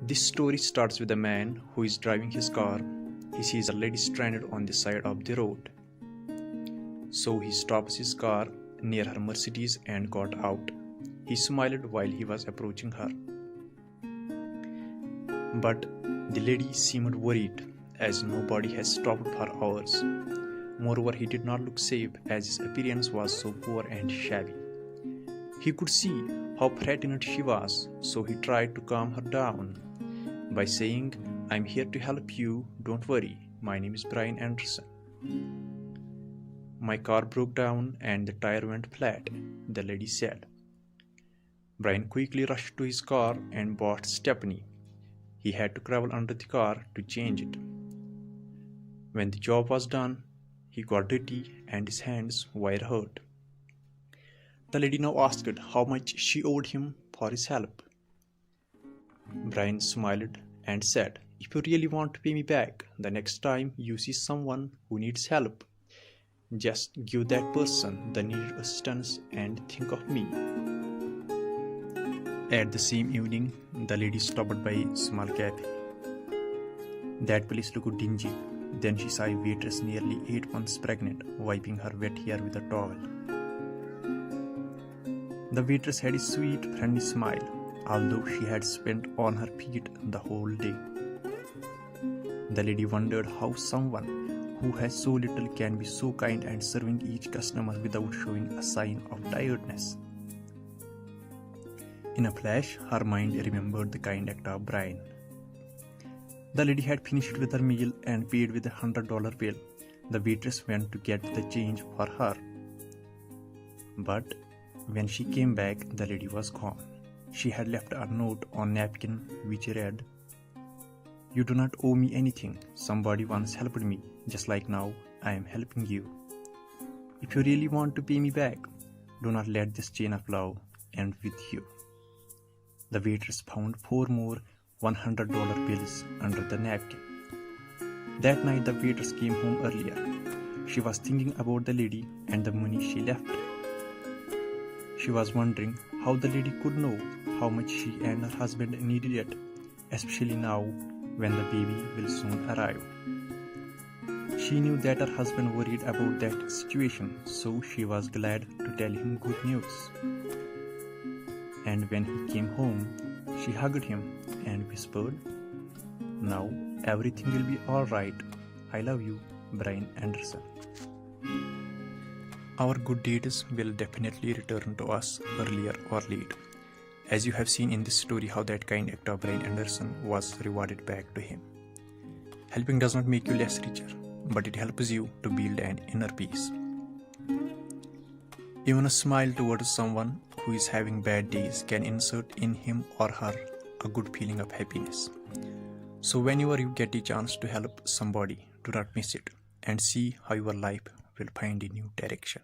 This story starts with a man who is driving his car. He sees a lady stranded on the side of the road. So he stops his car near her Mercedes and got out. He smiled while he was approaching her. But the lady seemed worried, as nobody had stopped for hours. Moreover, he did not look safe, as his appearance was so poor and shabby. He could see how frightened she was, so he tried to calm her down by saying, "I'm here to help you, don't worry, my name is Brian Anderson. My car broke down and the tire went flat," the lady said. Brian quickly rushed to his car and bought Stephanie. He had to crawl under the car to change it. When the job was done, he got dirty and his hands were hurt. The lady now asked how much she owed him for his help. Brian smiled and said, "If you really want to pay me back, the next time you see someone who needs help, just give that person the needed assistance and think of me." At the same evening, the lady stopped by a small cafe. That place looked dingy. Then she saw a waitress nearly 8 months pregnant, wiping her wet hair with a towel. The waitress had a sweet, friendly smile, although she had spent on her feet the whole day. The lady wondered how someone who has so little can be so kind and serving each customer without showing a sign of tiredness. In a flash, her mind remembered the kind act of Brian. The lady had finished with her meal and paid with $100 bill. The waitress went to get the change for her. But when she came back, the lady was gone. She had left a note on napkin which read, "You do not owe me anything. Somebody once helped me, just like now I am helping you. If you really want to pay me back, do not let this chain of love end with you." The waitress found 4 more $100 bills under the napkin. That night the waitress came home earlier. She was thinking about the lady and the money she left. She was wondering how the lady could know how much she and her husband needed it, especially now when the baby will soon arrive. She knew that her husband worried about that situation, so she was glad to tell him good news. And when he came home, she hugged him and whispered, "Now everything will be all right. I love you, Brian Anderson." Our good deeds will definitely return to us earlier or late. As you have seen in this story how that kind act of Brian Anderson was rewarded back to him. Helping does not make you less richer, but it helps you to build an inner peace. Even a smile towards someone who is having bad days can insert in him or her a good feeling of happiness. So whenever you get a chance to help somebody, do not miss it and see how your life will find a new direction.